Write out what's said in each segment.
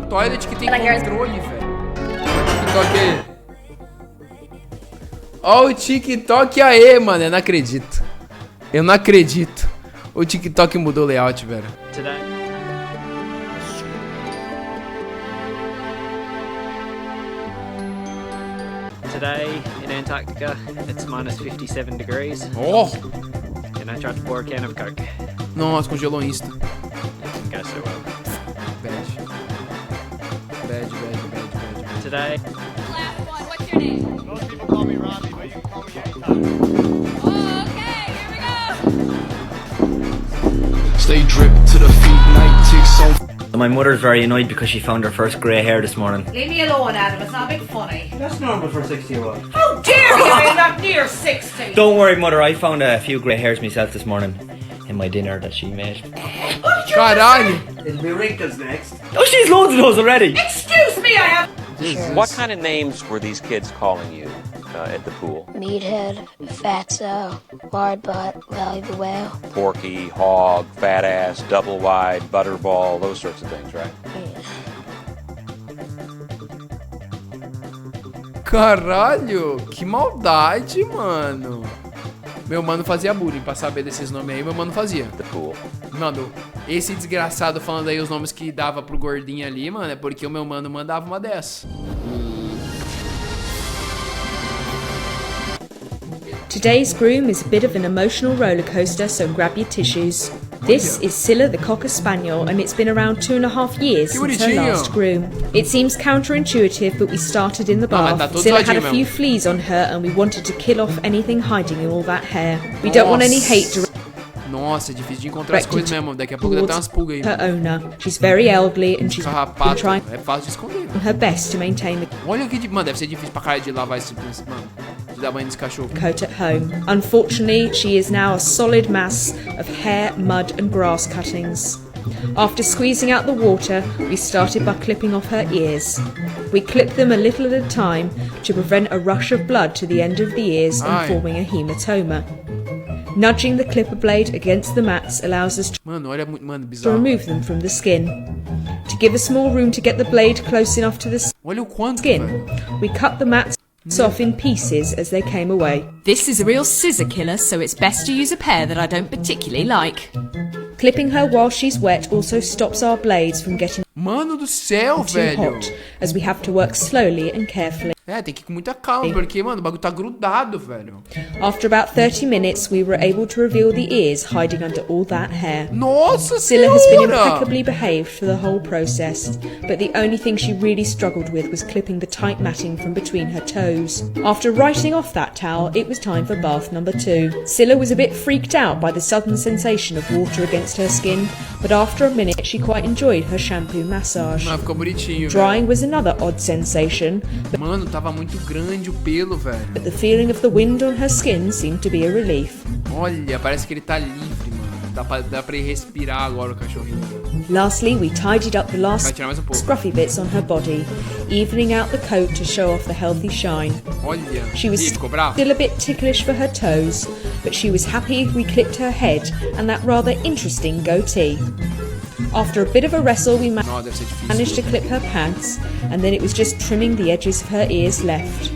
toilet que tem controle, velho. TikTok aí. Ó o TikTok aí, mano. Eu não acredito. Eu não acredito. O TikTok mudou o layout, velho. Today in Antarctica, it's minus 57 degrees. Oh! And I tried to pour a can of Coke. Nossa, congelou Insta. It didn't go so well. Bad. Bad. Today. Last one, what's your name? Most people call me Robbie, but you can call me anytime. Oh, okay, here we go. Stay dripped to the feet, night ticks on. My mother's very annoyed because she found her first grey hair this morning. Leave me alone, Adam. It's not a bit funny. That's normal for a 60-year-old. How dare you! I'm not near 60. Don't worry, mother. I found a few grey hairs myself this morning in my dinner that she made. Caralho! It'll be wrinkles next. Oh, she's loads of those already. Excuse me, I have. What kind of names were these kids calling you at the pool? Meathead, Fatso, Wide Butt, Valley the Whale. Porky, hog, fat ass, double wide, butterball, those sorts of things, right? Caralho, que maldade, mano. Meu mano fazia bullying pra saber desses nomes aí, meu mano fazia. The pool. Mano, esse desgraçado falando aí os nomes que dava pro gordinho ali, mano, é porque o meu mano mandava uma dessa. Today's groom is a bit of an emotional roller coaster, so grab your tissues. This is Scylla the Cocker Spaniel, and it's been around 2.5 years since her last groom. It seems counterintuitive, but we started in the bath. Scylla had a few fleas on her, and we wanted to kill off anything hiding in all that hair. We don't want any hate Nossa, é difícil de encontrar as coisas mesmo. Daqui a pouco deve ter umas pulgas aí. Her owner. She's very elderly, and she's been trying é fácil de esconder. her best to maintain the Olha que... Mano, deve ser difícil pra caralho de lavar esse... Mano, de dar banho nesse cachorro. coat at home. Unfortunately, she is now a solid mass of hair, mud and grass cuttings. After squeezing out the water, we started by clipping off her ears. We clipped them a little at a time to prevent a rush of blood to the end of the ears and forming a hematoma. Nudging the clipper blade against the mats allows us to remove them from the skin. To give a small room to get the blade close enough to the skin, we cut the mats off in pieces as they came away. This is a real scissor killer, so it's best to use a pair that I don't particularly like. Clipping her while she's wet also stops our blades from getting Mano do céu, too velho. hot, as we have to work slowly and carefully. É, tem que ir com muita calma, porque, mano, o bagulho tá grudado, velho. After about 30 minutes, we were able to reveal the ears hiding under all that hair. Nossa Scylla has been senhora! impeccably behaved for the whole process, but the only thing she really struggled with was clipping the tight matting from between her toes. After writing off that towel, it was time for bath number 2. Scylla was a bit freaked out by the sudden sensation of water against her skin, but after a minute she quite enjoyed her shampoo massage. Não, ficou bonitinho, Drying was another odd sensation, Mano, tava muito grande o pelo, velho. but the feeling of the wind on her skin seemed to be a relief. Olha, parece que ele tá livre, mano. Dá pra ele respirar agora, o cachorrinho. Lastly, we tidied up the last Vai tirar mais pouco. scruffy bits on her body, evening out the coat to show off the healthy shine. Olha, She was ficou bravo. still a bit ticklish for her toes, but she was happy we clipped her head and that rather interesting goatee. After a bit of a wrestle, we Não, deve ser difícil. managed to clip her pants, and then it was just trimming the edges of her ears left.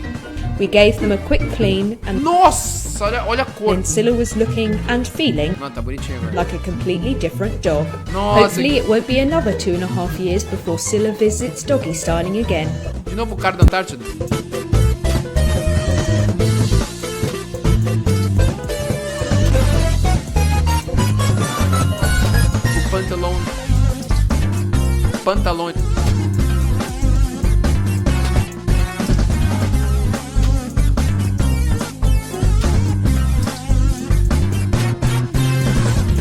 We gave them a quick clean, and Nossa, olha a cor. then Scylla was looking and feeling Não, tá bonitinho, velho. like a completely different dog. Nossa, Hopefully it won't be another 2.5 years before Scylla visits doggy styling again. De novo o cara da Antártida. O pantalão.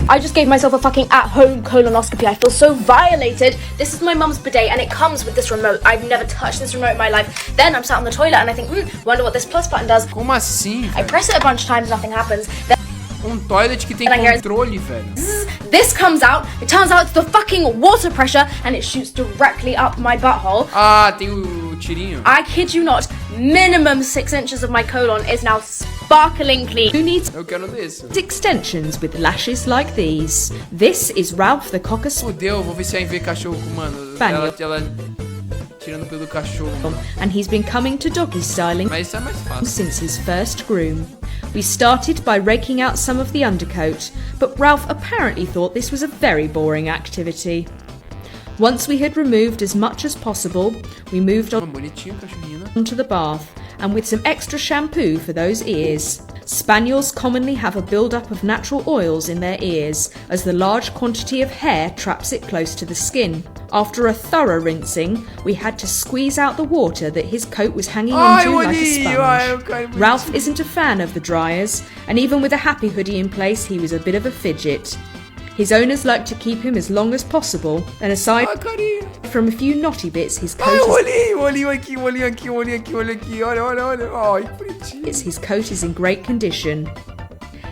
I just gave myself a fucking at-home colonoscopy. I feel so violated. This is my mum's bidet and it comes with this remote. I've never touched this remote in my life. Then I'm sat on the toilet and I think, wonder what this plus button does. Como assim, I velho? press it a bunch of times, nothing happens. Then Toilet que tem controle, velho. this comes out. It turns out it's the fucking water pressure and it shoots directly up my butthole. Ah, tem o tirinho. I kid you not, minimum 6 inches of my colon is now sparkling clean. Who needs Eu quero desse. extensions with lashes like these? This is Ralph the Cocker Fudeu, vou ver se a ver cachorro com, mano. Spaniel. Ela Tirando o pelo do cachorro. And he's been coming to doggy styling Mas isso é mais fácil. since his first groom. We started by raking out some of the undercoat, but Ralph apparently thought this was a very boring activity. Once we had removed as much as possible, we moved on Bonitinho, cachorrinho, né? to the bath, and with some extra shampoo for those ears. Spaniels commonly have a build-up of natural oils in their ears, as the large quantity of hair traps it close to the skin. After a thorough rinsing, we had to squeeze out the water that his coat was hanging onto like a sponge. Ralph isn't a fan of the dryers, and even with a happy hoodie in place, he was a bit of a fidget. His owners like to keep him as long as possible, and aside from a few knotty bits, his coat his coat is in great condition.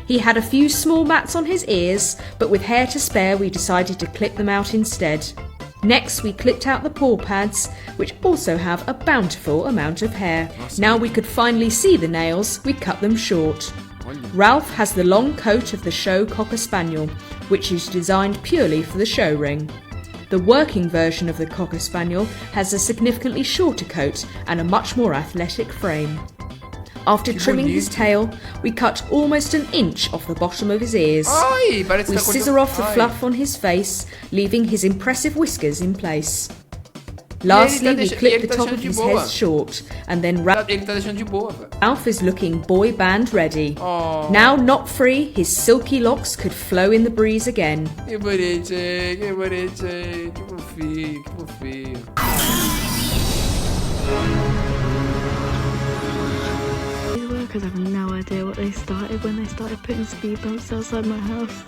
He had a few small mats on his ears, but with hair to spare we decided to clip them out instead. Next we clipped out the paw pads, which also have a bountiful amount of hair. Now we could finally see the nails, we cut them short. Ralph has the long coat of the show Cocker Spaniel, which is designed purely for the show ring. The working version of the Cocker Spaniel has a significantly shorter coat and a much more athletic frame. After trimming his tail, we cut almost an inch off the bottom of his ears. We scissor off the fluff on his face, leaving his impressive whiskers in place. Lastly, we clip the top of his head short, and then Ralph is looking boy band ready. Now not free, his silky locks could flow in the breeze again. Que bonitinho, que bonitinho, que fofinho, que fofinho. These workers have no idea what they started when they started putting speed bumps outside my house.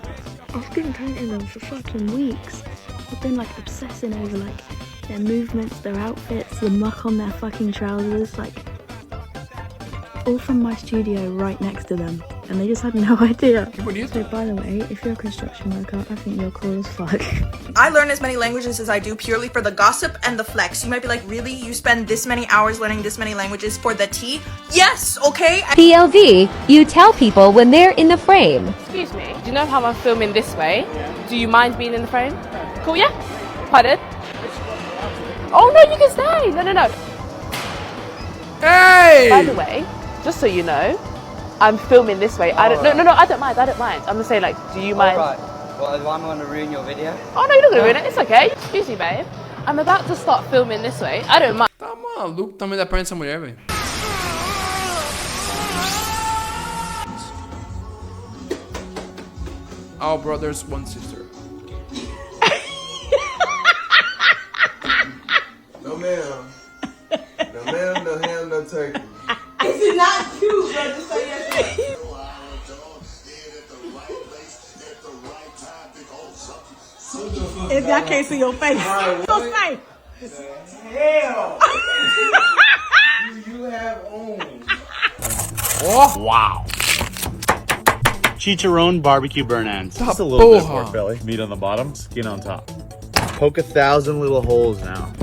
I've been painting them for fucking weeks. I've been like obsessing over like their movements, their outfits, the muck on their fucking trousers, like all from my studio right next to them, and they just had no idea. So by the way, if you're a construction worker, I think you're cool as fuck. I learn as many languages as I do purely for the gossip and the flex. You might be like, really? You spend this many hours learning this many languages for the tea? Yes, okay? PLV, you tell people when they're in the frame. Excuse me, do you know how I'm filming this way? Do you mind being in the frame? Cool, yeah? Pardon? Oh no, you can stay! No. Hey! By the way, just so you know, I'm filming this way. I don't mind. I'm just saying, like, do you mind? Alright. Well, if I'm gonna ruin your video? Oh no, you're not gonna ruin it, it's okay. Excuse me, babe. I'm about to start filming this way. I don't mind. Tá maluco o tamanho da perna dessa mulher, velho. All brothers, one sister. No ma'am. No ma'am, no ham, no turkey. Is it not cute, bro? Just say yes. If I can't see your face, so say. Hell. you have on? Oh, wow. Chicharron barbecue burn ends. Just a little bit more belly. Meat on the bottom, skin on top. Poke 1,000 little holes now.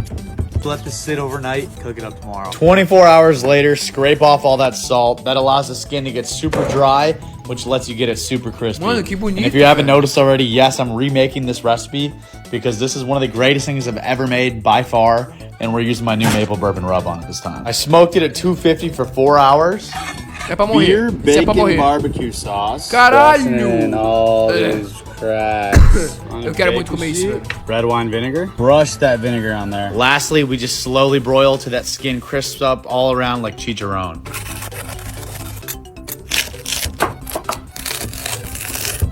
Let this sit overnight, cook it up tomorrow. 24 hours later, scrape off all that salt. That allows the skin to get super dry, which lets you get it super crispy. Mano, que bonito, and if you haven't noticed already, yes, I'm remaking this recipe because this is one of the greatest things I've ever made by far, and we're using my new maple bourbon rub on it this time. I smoked it at 250 for 4 hours. É pra morrer. Beer, bacon, barbecue sauce. Caralho! All these cracks. Eu quero muito comer isso, velho. Red wine vinegar. Brush that vinegar on there. Lastly, we just slowly broil till that skin crisps up all around like chicharron.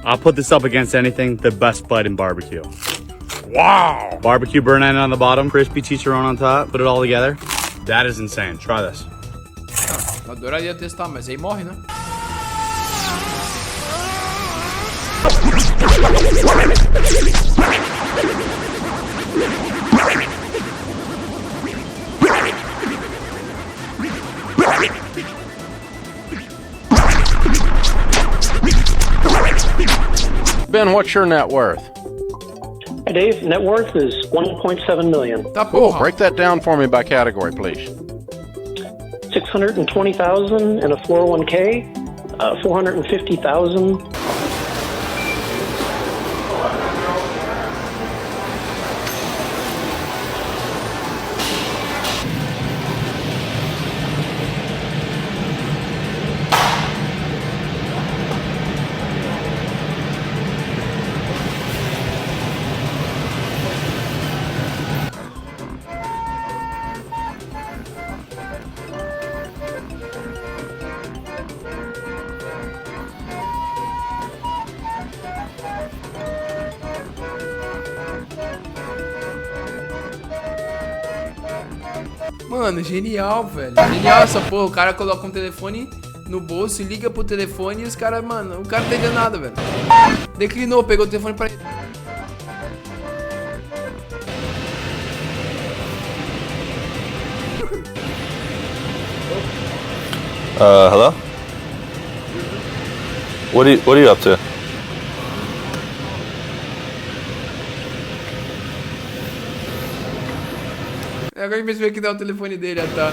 I'll put this up against anything, the best bite in barbecue. Wow! Barbecue burn end on the bottom, crispy chicharron on top. Put it all together. That is insane. Try this. Eu adoraria testar, mas aí morre, né? Ben, what's your net worth? Dave, net worth is $1.7 million. Cool. Break that down for me by category, please. $620,000 in a 401k, $450,000. Mano, genial, velho. Genial essa porra. O cara coloca um telefone no bolso e liga pro telefone e os caras, mano, o cara não entendeu nada, velho. Declinou, pegou o telefone pra ele. Hello? What are you up to? Agora a gente percebeu que dá o telefone dele, tá?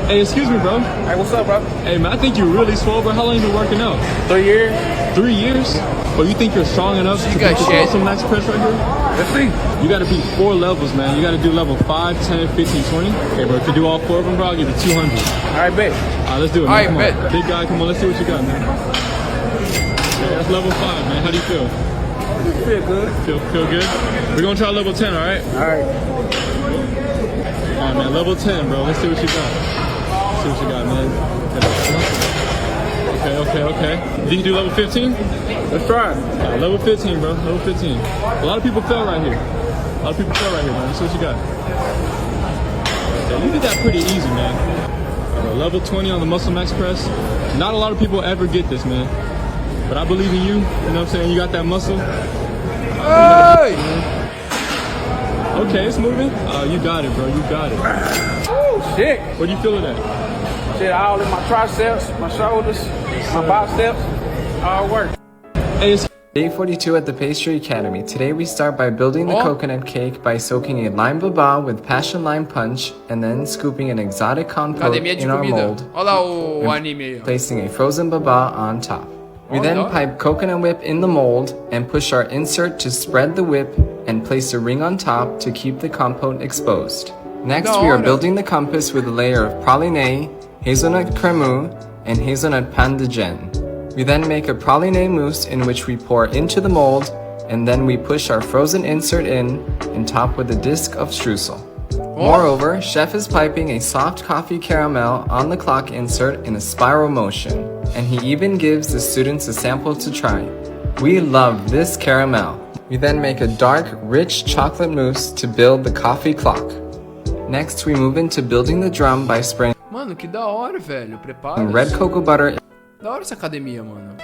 Hey, excuse me, bro. Hey, what's up, bro? Hey, man, I think you're really swole, bro. How long you been working out? 3 years. 3 years? But you think you're strong enough to got do shit. some max press right here? Let's see. You gotta beat 4 levels, man. You gotta do level 5, 10, 15, 20. Okay, bro, if you do all 4 of them, bro, I'll give you 200. All right, bet. All right, let's do it, man. All right, Come bet. on. Big guy, come on, let's see what you got, man. Okay, that's level 5, man. How do you feel? Feel good. Feel good? We're gonna try level 10, all right? All right. All right, man, level 10, bro. Let's see what you got. See what you got, man. Okay. Did you do level 15? Let's try it. Level 15, bro. Level 15. A lot of people fell right here. A lot of people fell right here, man. Let's see what you got. Yeah, you did that pretty easy, man. Level 20 on the muscle max press. Not a lot of people ever get this, man. But I believe in you. You know what I'm saying? You got that muscle. Hey! Okay, it's moving. You got it, bro. You got it. Oh, shit. What do you feel of that? Shit, all in my triceps, my shoulders, my biceps, all work. Hey, it's Day 42 at the Pastry Academy. Today we start by building the coconut cake by soaking a lime baba with passion lime punch and then scooping an exotic compote Academia de in our comida. mold Olha lá o anime aí, ó. placing a frozen baba on top. We then pipe coconut whip in the mold and push our insert to spread the whip and place a ring on top to keep the compote exposed. Next we are building the compass with a layer of praline, hazelnut crème, and hazelnut pain de gêne. We then make a praline mousse in which we pour into the mold, and then we push our frozen insert in and top with a disc of streusel. Moreover, chef is piping a soft coffee caramel on the clock insert in a spiral motion, and he even gives the students a sample to try. We love this caramel. We then make a dark, rich chocolate mousse to build the coffee clock. Next, we move into building the drum by spraying Mano, que da hora, velho. Prepara. red cocoa butter. Da hora essa academia, mano.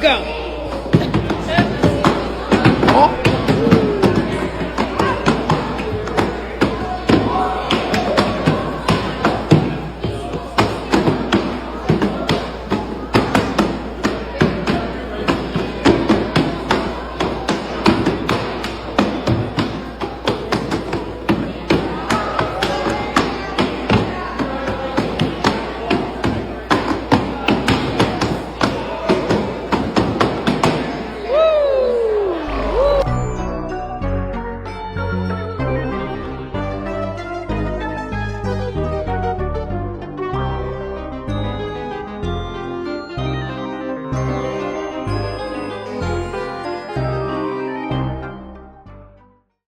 Go. Ó.